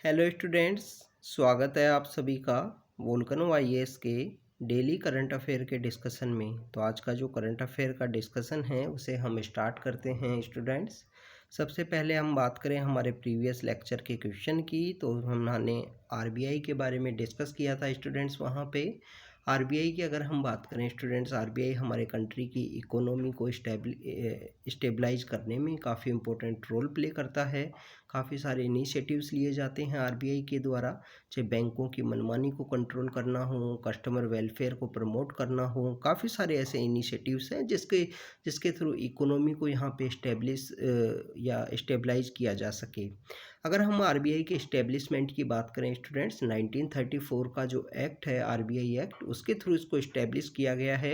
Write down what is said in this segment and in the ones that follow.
Hello students. स्वागत है आप सभी का वोल्केनो आईएएस के डेली करंट अफेयर के डिस्कशन में। तो आज का जो करंट अफेयर का डिस्कशन है उसे हम स्टार्ट करते हैं स्टूडेंट्स। सबसे पहले हम बात करें हमारे प्रीवियस लेक्चर के क्वेश्चन की, तो हमने आरबीआई के बारे में डिस्कस किया था स्टूडेंट्स। वहाँ पे आरबीआई की अगर हम बात करें स्टूडेंट्स, आरबीआई हमारे कंट्री की इकोनॉमी को स्टेबलाइज करने में काफ़ी इम्पोर्टेंट रोल प्ले करता है। काफ़ी सारे इनिशिएटिव्स लिए जाते हैं आरबीआई के द्वारा, चाहे बैंकों की मनमानी को कंट्रोल करना हो, कस्टमर वेलफेयर को प्रमोट करना हो। काफ़ी सारे ऐसे इनिशिएटिव्स हैं जिसके थ्रू इकोनॉमी को यहाँ पे या स्टेबलाइज किया जा सके। अगर हम आरबीआई के इस्टेब्लिशमेंट की बात करें स्टूडेंट्स, 1934 का जो एक्ट है आरबीआई एक्ट, उसके थ्रू इसको इस्टेब्लिश किया गया है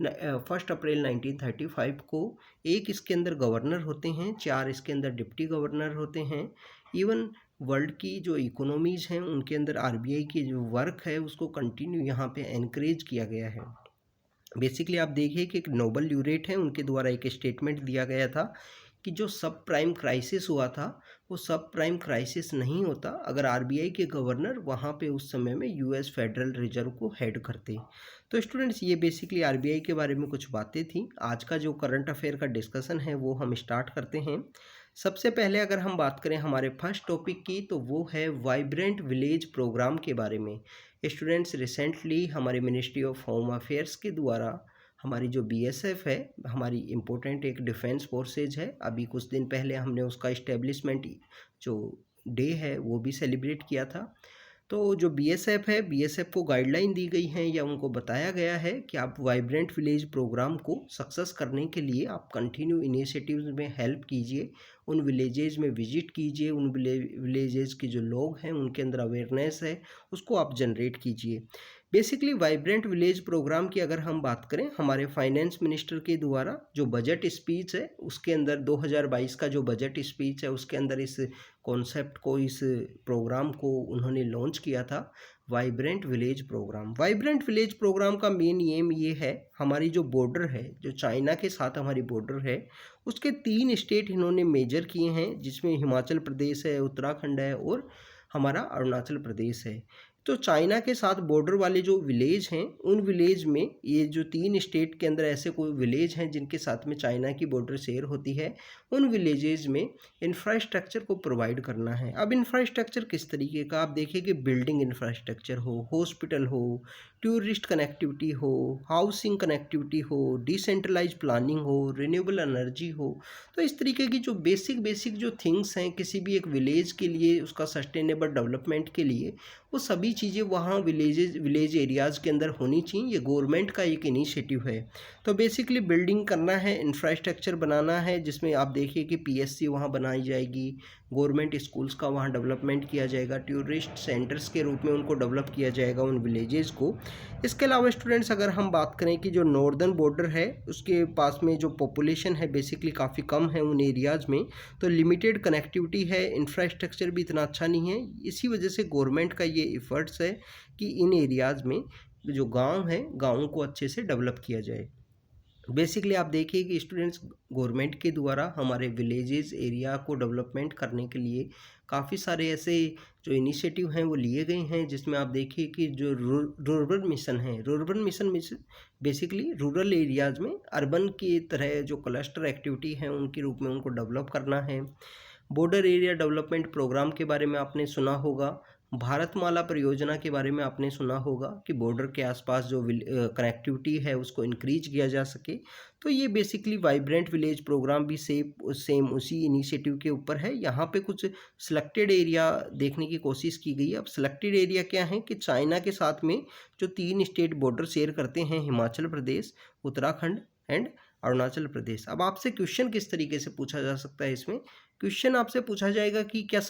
1 अप्रैल 1935 को। एक इसके अंदर गवर्नर होते हैं, 4 इसके अंदर डिप्टी गवर्नर होते हैं। इवन वर्ल्ड की जो इकोनॉमीज़ हैं उनके अंदर आरबीआई की जो वर्क है उसको कंटिन्यू यहाँ पे एनकरेज किया गया है। बेसिकली आप देखिए कि एक नोबल ल्यूरेट है, उनके द्वारा एक स्टेटमेंट दिया गया था कि जो सब प्राइम क्राइसिस हुआ था वो सब प्राइम क्राइसिस नहीं होता अगर आरबीआई के गवर्नर वहाँ पे उस समय में यूएस फेडरल रिजर्व को हेड करते। तो स्टूडेंट्स, ये बेसिकली आरबीआई के बारे में कुछ बातें थी। आज का जो करंट अफेयर का डिस्कशन है वो हम स्टार्ट करते हैं। सबसे पहले अगर हम बात करें हमारे फर्स्ट टॉपिक की, तो वो है वाइब्रेंट विलेज प्रोग्राम के बारे में। स्टूडेंट्स, रिसेंटली हमारे मिनिस्ट्री ऑफ होम अफेयर्स के द्वारा हमारी जो बीएसएफ है, हमारी इम्पोर्टेंट एक डिफेंस फोर्सेज है, अभी कुछ दिन पहले हमने उसका इस्टेब्लिशमेंट जो डे है वो भी सेलिब्रेट किया था। तो जो बीएसएफ है, बीएसएफ को गाइडलाइन दी गई है या उनको बताया गया है कि आप वाइब्रेंट विलेज प्रोग्राम को सक्सेस करने के लिए आप कंटिन्यू इनिशिएटिव्स में हेल्प कीजिए, उन विलेजेस में विजिट कीजिए, उन विलेजेस के जो लोग हैं उनके अंदर अवेयरनेस है उसको आप जनरेट कीजिए। बेसिकली वाइब्रेंट विलेज प्रोग्राम की अगर हम बात करें, हमारे फाइनेंस मिनिस्टर के द्वारा जो बजट स्पीच है उसके अंदर 2022 का जो बजट स्पीच है उसके अंदर इस कॉन्सेप्ट को, इस प्रोग्राम को उन्होंने लॉन्च किया था, vibrant village programme. Vibrant village programme का मेन एम ये है, हमारी जो बॉर्डर है, जो चाइना के साथ हमारी बॉर्डर है, उसके 3 स्टेट इन्होंने मेजर किए हैं, जिसमें हिमाचल प्रदेश है, उत्तराखंड है और हमारा अरुणाचल प्रदेश है। तो चाइना के साथ बॉर्डर वाले जो विलेज हैं, उन विलेज में ये जो 3 स्टेट के अंदर ऐसे कोई विलेज हैं जिनके साथ में चाइना की बॉर्डर शेयर होती है, उन विलेजेस में इंफ्रास्ट्रक्चर को प्रोवाइड करना है। अब इंफ्रास्ट्रक्चर किस तरीके का, आप देखिए कि बिल्डिंग इंफ्रास्ट्रक्चर हो, हॉस्पिटल हो, टूरिस्ट कनेक्टिविटी हो, हाउसिंग कनेक्टिविटी हो, डिसेंट्रलाइज प्लानिंग हो, रिन्यूएबल एनर्जी हो। तो इस तरीके की जो बेसिक जो थिंग्स हैं किसी भी एक विलेज के लिए, उसका सस्टेनेबल डेवलपमेंट के लिए, वो सभी चीज़ें वहाँ विलेज एरियाज़ के अंदर होनी चाहिए। ये गवर्नमेंट का एक इनिशिएटिव है। तो बेसिकली बिल्डिंग करना है, इंफ्रास्ट्रक्चर बनाना है, जिसमें आप देखिए कि पीएससी वहाँ बनाई जाएगी, गवर्नमेंट स्कूल्स का वहाँ डेवलपमेंट किया जाएगा, टूरिस्ट सेंटर्स के रूप में उनको डेवलप किया जाएगा उन विलेजेस को। इसके अलावा स्टूडेंट्स, अगर हम बात करें कि जो नॉर्दर्न बॉर्डर है उसके पास में जो पॉपुलेशन है बेसिकली काफ़ी कम है उन एरियाज़ में, तो लिमिटेड कनेक्टिविटी है, इंफ्रास्ट्रक्चर भी इतना अच्छा नहीं है। इसी वजह से गवर्नमेंट का ये एफर्ट्स है कि इन एरियाज़ में जो गांव है, गाँवों को अच्छे से डेवलप किया जाए। बेसिकली आप देखिए कि स्टूडेंट्स, गवर्नमेंट के द्वारा हमारे विलेजेस एरिया को डेवलपमेंट करने के लिए काफ़ी सारे ऐसे जो इनिशिएटिव हैं वो लिए गए हैं, जिसमें आप देखिए कि जो रूरबन मिशन है, rurban mission basically rural areas में अर्बन की तरह जो क्लस्टर एक्टिविटी हैं उनके रूप में उनको डेवलप करना है। बॉर्डर एरिया डेवलपमेंट प्रोग्राम के बारे में आपने सुना होगा, भारतमाला परियोजना के बारे में आपने सुना होगा कि बॉर्डर के आसपास जो कनेक्टिविटी है उसको इंक्रीज किया जा सके। तो ये बेसिकली वाइब्रेंट विलेज प्रोग्राम भी सेम उसी इनिशिएटिव के ऊपर है। यहाँ पे कुछ सिलेक्टेड एरिया देखने की कोशिश की गई है। अब सिलेक्टेड एरिया क्या है कि चाइना के साथ में जो 3 स्टेट बॉर्डर शेयर करते हैं, हिमाचल प्रदेश, उत्तराखंड एंड अरुणाचल प्रदेश। अब आपसे क्वेश्चन किस तरीके से पूछा जा सकता है, इसमें क्वेश्चन आपसे पूछा जाएगा कि क्या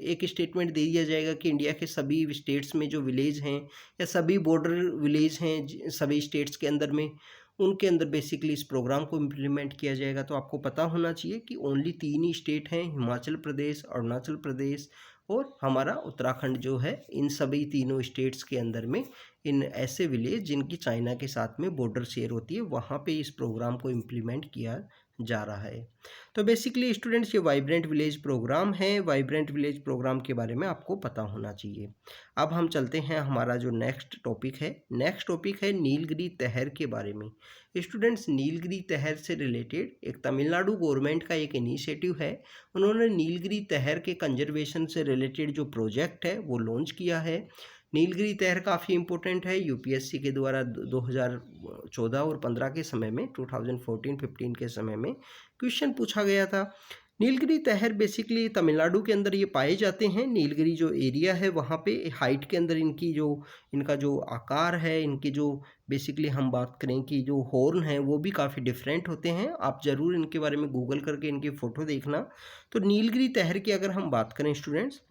एक स्टेटमेंट दे दिया जाएगा कि इंडिया के सभी स्टेट्स में जो विलेज हैं या सभी बॉर्डर विलेज हैं सभी स्टेट्स के अंदर में, उनके अंदर बेसिकली इस प्रोग्राम को इम्प्लीमेंट किया जाएगा। तो आपको पता होना चाहिए कि ओनली 3 ही स्टेट हैं, हिमाचल प्रदेश, अरुणाचल प्रदेश और हमारा उत्तराखंड जो है। इन सभी तीनों स्टेट्स के अंदर में इन ऐसे विलेज जिनकी चाइना के साथ में बॉर्डर शेयर होती है, वहाँ पे इस प्रोग्राम को इम्प्लीमेंट किया जा रहा है। तो बेसिकली स्टूडेंट्स ये वाइब्रेंट विलेज प्रोग्राम है, वाइब्रेंट विलेज प्रोग्राम के बारे में आपको पता होना चाहिए। अब हम चलते हैं हमारा जो नेक्स्ट टॉपिक है नीलगिरी तहर के बारे में। स्टूडेंट्स नीलगिरी तहर से रिलेटेड एक तमिलनाडु गवर्नमेंट का एक इनिशिएटिव है। उन्होंने नीलगिरी तहर के कंजर्वेशन से रिलेटेड जो प्रोजेक्ट है वो लॉन्च किया है। नीलगिरी तहर काफ़ी इंपॉर्टेंट है, यूपीएससी के द्वारा 2014 और 15 के समय में 2014-15 के समय में क्वेश्चन पूछा गया था। नीलगिरी तहर बेसिकली तमिलनाडु के अंदर ये पाए जाते हैं। नीलगिरी जो एरिया है वहाँ पे हाइट के अंदर इनका जो आकार है, इनकी जो बेसिकली हम बात करें कि जो हॉर्न है वो भी काफ़ी डिफरेंट होते हैं। आप ज़रूर इनके बारे में गूगल करके इनकी फ़ोटो देखना। तो नीलगिरी तहर की अगर हम बात करें स्टूडेंट्स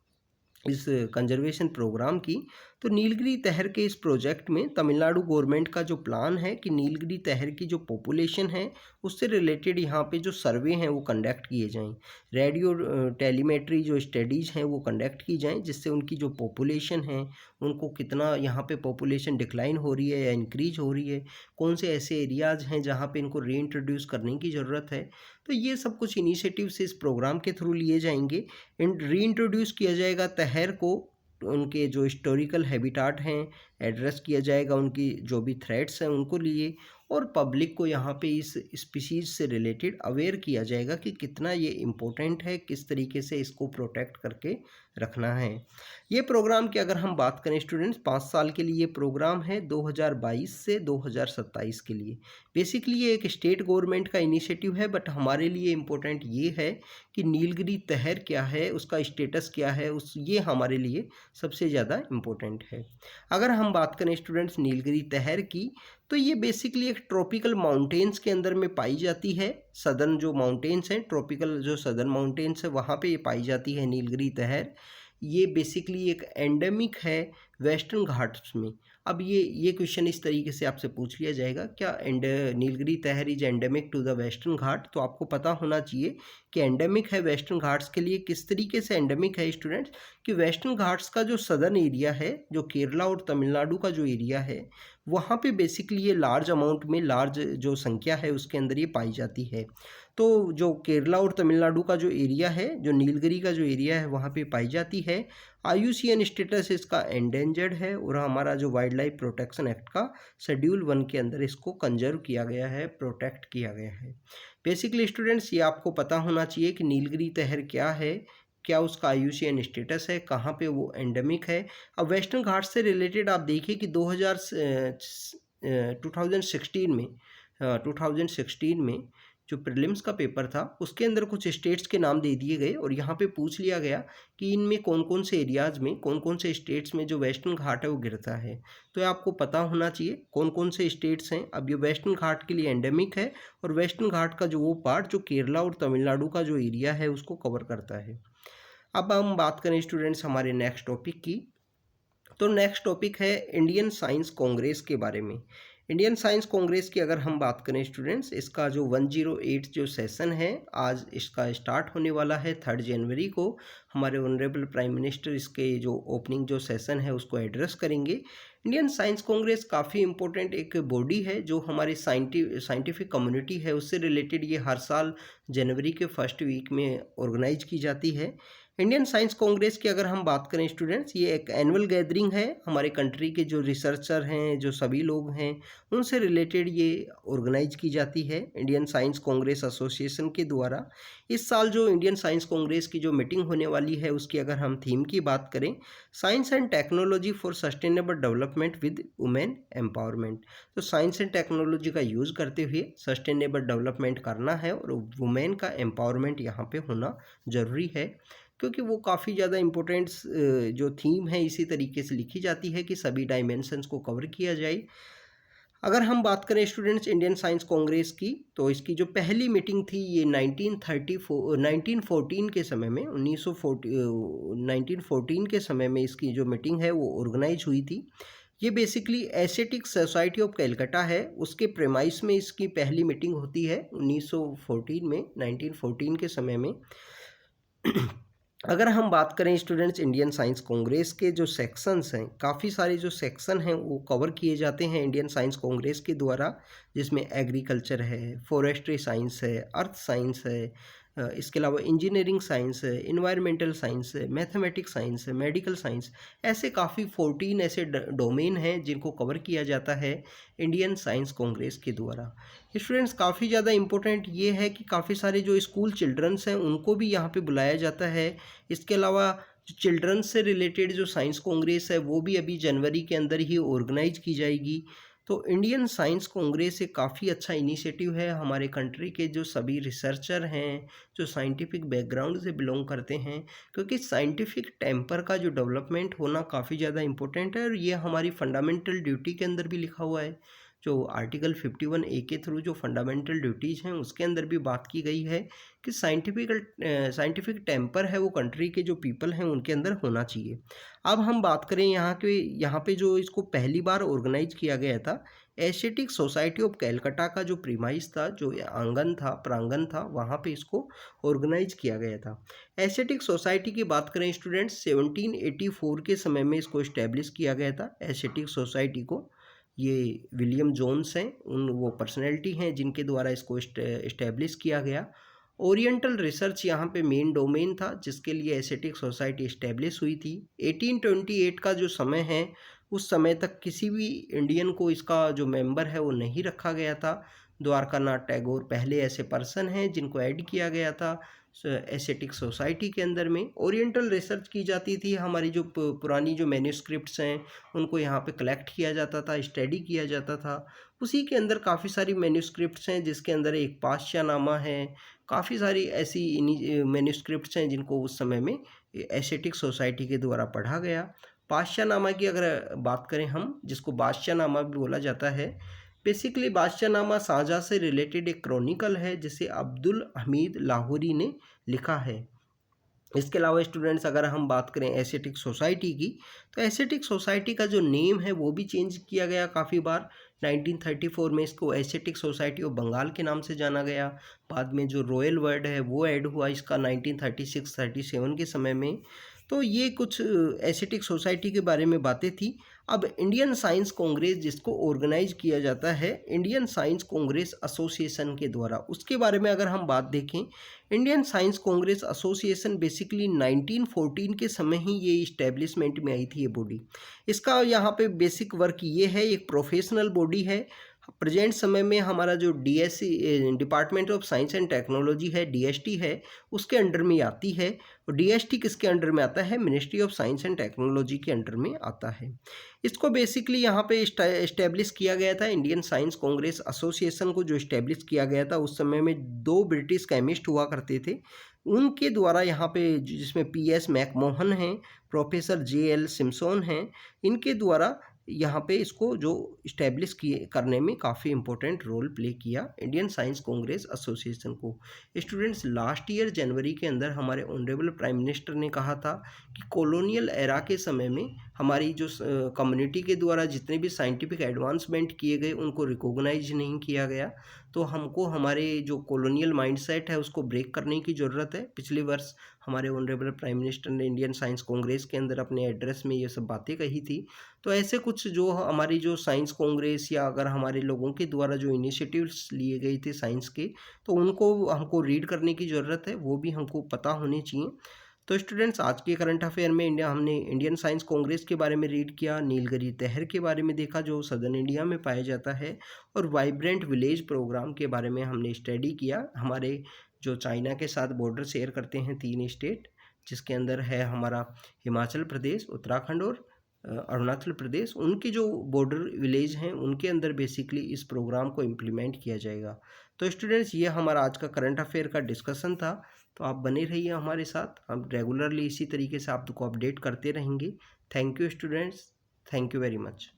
इस कंजर्वेशन प्रोग्राम की, तो नीलगिरी तहर के इस प्रोजेक्ट में तमिलनाडु गवर्नमेंट का जो प्लान है कि नीलगिरी तहर की जो पॉपुलेशन है उससे रिलेटेड यहाँ पे जो सर्वे हैं वो कंडक्ट किए जाएं, रेडियो टेलीमेट्री जो स्टडीज़ हैं वो कंडक्ट की जाएं, जिससे उनकी जो पॉपुलेशन है उनको कितना यहाँ पे पॉपुलेशन डिक्लाइन हो रही है या इंक्रीज हो रही है, कौन से ऐसे एरियाज़ हैं जहाँ पे इनको रीइंट्रोड्यूस करने की ज़रूरत है। तो ये सब कुछ इनिशिएटिव्स इस प्रोग्राम के थ्रू लिए जाएंगे। रीइंट्रोड्यूस किया जाएगा तहर को, उनके जो हिस्टोरिकल हैबिटाट हैं एड्रेस किया जाएगा, उनकी जो भी थ्रेट्स हैं उनको लिए, और पब्लिक को यहाँ पे इस स्पीशीज़ से रिलेटेड अवेयर किया जाएगा कि कितना ये इम्पोर्टेंट है, किस तरीके से इसको प्रोटेक्ट करके रखना है। ये प्रोग्राम की अगर हम बात करें स्टूडेंट्स 5 साल के लिए ये प्रोग्राम है, 2022 से 2027 के लिए। बेसिकली ये एक स्टेट गवर्नमेंट का इनिशिएटिव है, बट हमारे लिए इम्पोर्टेंट ये है कि नीलगिरी तहर क्या है, उसका स्टेटस क्या है, ये हमारे लिए सबसे ज़्यादा इम्पोर्टेंट है। अगर हम बात करें स्टूडेंट्स नीलगिरी तहर की, तो ये बेसिकली एक ट्रॉपिकल माउंटेन्स के अंदर में पाई जाती है। सदर्न जो माउंटेन्स हैं, ट्रॉपिकल जो सदर्न माउंटेन्स है वहाँ पे ये पाई जाती है नीलगिरी तहर। ये बेसिकली एक एंडेमिक है वेस्टर्न घाट्स में। अब ये क्वेश्चन इस तरीके से आपसे पूछ लिया जाएगा, क्या Nilgiri tahr is endemic to the western Ghat? तो आपको पता होना चाहिए कि एंडेमिक है वेस्टर्न घाट्स के लिए। किस तरीके से एंडेमिक है स्टूडेंट्स, कि वेस्टर्न घाट्स का जो सदर्न एरिया है, जो केरला और तमिलनाडु का जो एरिया है, वहाँ पे बेसिकली ये लार्ज अमाउंट में, लार्ज जो संख्या है उसके अंदर ये पाई जाती है। तो जो केरला और तमिलनाडु का जो एरिया है, जो नीलगिरी का जो एरिया है वहाँ पे पाई जाती है। IUCN स्टेटस इसका एंडेंजर्ड है, और हमारा जो वाइल्ड लाइफ प्रोटेक्शन एक्ट का शेड्यूल 1 के अंदर इसको कंजर्व किया गया है, प्रोटेक्ट किया गया है। बेसिकली स्टूडेंट्स ये आपको पता होना चाहिए कि नीलगिरी तहर क्या है, क्या उसका IUCN स्टेटस है, कहाँ पे वो एंडेमिक है। अब वेस्टर्न घाट से रिलेटेड आप देखिए कि 2016 में जो प्रीलिम्स का पेपर था उसके अंदर कुछ स्टेट्स के नाम दे दिए गए, और यहाँ पे पूछ लिया गया कि इनमें कौन कौन से एरियाज़ में, कौन कौन से स्टेट्स में जो वेस्टर्न घाट है वो गिरता है। तो ये आपको पता होना चाहिए कौन कौन से स्टेट्स हैं। अब ये वेस्टर्न घाट के लिए एंडेमिक है, और वेस्टर्न घाट का जो वो पार्ट जो केरला और तमिलनाडु का जो एरिया है उसको कवर करता है। अब हम बात करें स्टूडेंट्स हमारे नेक्स्ट टॉपिक की, तो नेक्स्ट टॉपिक है इंडियन साइंस कांग्रेस के बारे में। इंडियन साइंस कांग्रेस की अगर हम बात करें स्टूडेंट्स, इसका जो 108 जो सेशन है आज इसका स्टार्ट होने वाला है 3 जनवरी को। हमारे ऑनरेबल प्राइम मिनिस्टर इसके जो ओपनिंग जो सेशन है उसको एड्रेस करेंगे। इंडियन साइंस कांग्रेस काफ़ी इंपॉर्टेंट एक बॉडी है जो हमारी साइंटिफिक कम्युनिटी है उससे रिलेटेड ये हर साल जनवरी के फर्स्ट वीक में ऑर्गेनाइज की जाती है। इंडियन साइंस कांग्रेस की अगर हम बात करें स्टूडेंट्स, ये एक एनुअल गैदरिंग है, हमारे कंट्री के जो रिसर्चर हैं, जो सभी लोग हैं उनसे रिलेटेड ये ऑर्गेनाइज की जाती है इंडियन साइंस कांग्रेस एसोसिएशन के द्वारा। इस साल जो इंडियन साइंस कांग्रेस की जो मीटिंग होने वाली है उसकी अगर हम थीम की बात करें, science and technology for sustainable development with women empowerment. तो साइंस एंड टेक्नोलॉजी का यूज़ करते हुए सस्टेनेबल डेवलपमेंट करना है, और वुमेन का एम्पावरमेंट यहाँ पे होना ज़रूरी है, क्योंकि वो काफ़ी ज़्यादा इम्पोर्टेंट जो थीम है इसी तरीके से लिखी जाती है कि सभी डायमेंशंस को कवर किया जाए। अगर हम बात करें स्टूडेंट्स इंडियन साइंस कांग्रेस की, तो इसकी जो पहली मीटिंग थी ये 1914 के समय में 1914 के समय में इसकी जो मीटिंग है वो ऑर्गेनाइज हुई थी। ये basically aesthetic society of Calcutta है, उसके प्रेमाइस में इसकी पहली मीटिंग होती है 1914 के समय में। अगर हम बात करें स्टूडेंट्स इंडियन साइंस कांग्रेस के जो सेक्शंस हैं, काफ़ी सारे जो सेक्शन हैं वो कवर किए जाते हैं इंडियन साइंस कांग्रेस के द्वारा, जिसमें एग्रीकल्चर है, फॉरेस्ट्री साइंस है, अर्थ साइंस है, इसके अलावा इंजीनियरिंग साइंस है, इन्वायरमेंटल साइंस है, मैथमेटिक्स साइंस है, मेडिकल साइंस, ऐसे काफ़ी 14 ऐसे डोमेन हैं जिनको कवर किया जाता है इंडियन साइंस कांग्रेस के द्वारा। स्टूडेंट्स काफ़ी ज़्यादा इम्पोर्टेंट ये है कि काफ़ी सारे जो स्कूल चिल्ड्रंस हैं उनको भी यहाँ पे बुलाया जाता है। इसके अलावा जो चिल्ड्रंस से रिलेटेड जो साइंस कांग्रेस है वो भी अभी जनवरी के अंदर ही ऑर्गेनाइज की जाएगी। तो इंडियन साइंस कांग्रेस एक काफ़ी अच्छा इनिशिएटिव है। हमारे कंट्री के जो सभी रिसर्चर हैं, जो साइंटिफिक बैकग्राउंड से बिलोंग करते हैं, क्योंकि साइंटिफिक टेम्पर का जो डेवलपमेंट होना काफ़ी ज़्यादा इम्पोर्टेंट है और ये हमारी फंडामेंटल ड्यूटी के अंदर भी लिखा हुआ है। जो आर्टिकल 51A के थ्रू जो फंडामेंटल ड्यूटीज़ हैं उसके अंदर भी बात की गई है कि साइंटिफिक टेम्पर है वो कंट्री के जो पीपल हैं उनके अंदर होना चाहिए। अब हम बात करें यहाँ पे जो इसको पहली बार ऑर्गेनाइज किया गया था, एशियाटिक सोसाइटी ऑफ कैलकाटा का जो प्रीमाइस था, जो प्रांगण था, वहाँ पे इसको ऑर्गेनाइज किया गया था। एशियाटिक सोसाइटी की बात करें स्टूडेंट्स, 1784 के समय में इसको इस्टेब्लिश किया गया था एशियाटिक सोसाइटी को। ये विलियम जोन्स हैं, वो पर्सनैलिटी हैं जिनके द्वारा इसको इस्टेब्लिश किया गया। ओरिएंटल रिसर्च यहाँ पे मेन डोमेन था जिसके लिए एशियाटिक सोसाइटी इस्टेब्लिश हुई थी। 1828 का जो समय है उस समय तक किसी भी इंडियन को इसका जो मेंबर है वो नहीं रखा गया था। द्वारकानाथ टैगोर पहले ऐसे पर्सन हैं जिनको ऐड किया गया था एशियाटिक सोसाइटी के अंदर में। ओरिएंटल रिसर्च की जाती थी, हमारी जो पुरानी जो मैन्युस्क्रिप्ट्स हैं उनको यहाँ पे कलेक्ट किया जाता था, स्टडी किया जाता था। उसी के अंदर काफ़ी सारी मैन्युस्क्रिप्ट्स हैं जिसके अंदर एक पाठशानामा है, काफ़ी सारी ऐसी मैन्युस्क्रिप्ट्स हैं जिनको उस समय में एशियाटिक सोसाइटी के द्वारा पढ़ा गया। पाठशानामा की अगर बात करें हम, जिसको बादशाहनामा भी बोला जाता है, बेसिकली बादशाहनामा शाहजहाँ से रिलेटेड एक क्रॉनिकल है जिसे अब्दुल हमीद लाहौरी ने लिखा है। इसके अलावा स्टूडेंट्स अगर हम बात करें एशियाटिक सोसाइटी की, तो एशियाटिक सोसाइटी का जो नेम है वो भी चेंज किया गया काफ़ी बार। 1934 में इसको एशियाटिक सोसाइटी ऑफ बंगाल के नाम से जाना गया। बाद में जो रॉयल वर्ड है वो ऐड हुआ इसका 1936-37 के समय में। तो ये कुछ एशियाटिक सोसाइटी के बारे में बातें थी। अब इंडियन साइंस कांग्रेस जिसको ऑर्गेनाइज किया जाता है इंडियन साइंस कांग्रेस एसोसिएशन के द्वारा, उसके बारे में अगर हम बात देखें, Indian science Congress association basically 1914 के समय ही ये इस्टेब्लिशमेंट में आई थी ये बॉडी। इसका यहाँ पे बेसिक वर्क ये है, एक प्रोफेशनल बॉडी है। प्रेजेंट समय में हमारा जो DSC department of science and technology है, डीएसटी है, उसके अंडर में आती है। और डीएसटी किसके अंडर में आता है? Ministry of science and technology के अंडर में आता है। इसको बेसिकली यहाँ पे इस्टेब्लिश किया गया था इंडियन साइंस कांग्रेस एसोसिएशन को, जो इस्टेब्लिश किया गया था उस समय में 2 ब्रिटिश केमिस्ट हुआ करते थे उनके द्वारा, यहाँ पे जिसमें पीएस मैकमोहन हैं, प्रोफेसर जेएल सिम्पसन हैं, इनके द्वारा यहाँ पे इसको जो इस्टेब्लिश किए करने में काफ़ी इंपॉर्टेंट रोल प्ले किया इंडियन साइंस कांग्रेस एसोसिएशन को। स्टूडेंट्स लास्ट ईयर जनवरी के अंदर हमारे ऑनरेबल प्राइम मिनिस्टर ने कहा था कि कॉलोनियल एरा के समय में हमारी जो कम्युनिटी के द्वारा जितने भी साइंटिफिक एडवांसमेंट किए गए उनको रिकॉग्नाइज नहीं किया गया, तो हमको हमारे जो कॉलोनियल माइंडसेट है उसको ब्रेक करने की ज़रूरत है। पिछले वर्ष हमारे ऑनरेबल प्राइम मिनिस्टर ने इंडियन साइंस कांग्रेस के अंदर अपने एड्रेस में ये सब बातें कही थी। तो ऐसे कुछ जो हमारी जो साइंस कांग्रेस या अगर हमारे लोगों के द्वारा जो इनिशिएटिव्स लिए गए थे साइंस के, तो उनको हमको रीड करने की ज़रूरत है, वो भी हमको पता होनी चाहिए। तो स्टूडेंट्स आज के करंट अफेयर में हमने इंडियन साइंस कांग्रेस के बारे में रीड किया, नीलगिरी तहर के बारे में देखा जो सदर्न इंडिया में पाया जाता है, और वाइब्रेंट विलेज प्रोग्राम के बारे में हमने स्टडी किया। हमारे जो चाइना के साथ बॉर्डर शेयर करते हैं 3 स्टेट, जिसके अंदर है हमारा हिमाचल प्रदेश, उत्तराखंड और अरुणाचल प्रदेश, उनके जो बॉर्डर विलेज हैं उनके अंदर बेसिकली इस प्रोग्राम को इम्प्लीमेंट किया जाएगा। तो स्टूडेंट्स ये हमारा आज का करंट अफेयर का डिस्कशन था। तो आप बने रहिए हमारे साथ, हम रेगुलरली इसी तरीके से आपको अपडेट करते रहेंगे। Thank you students, thank you very much.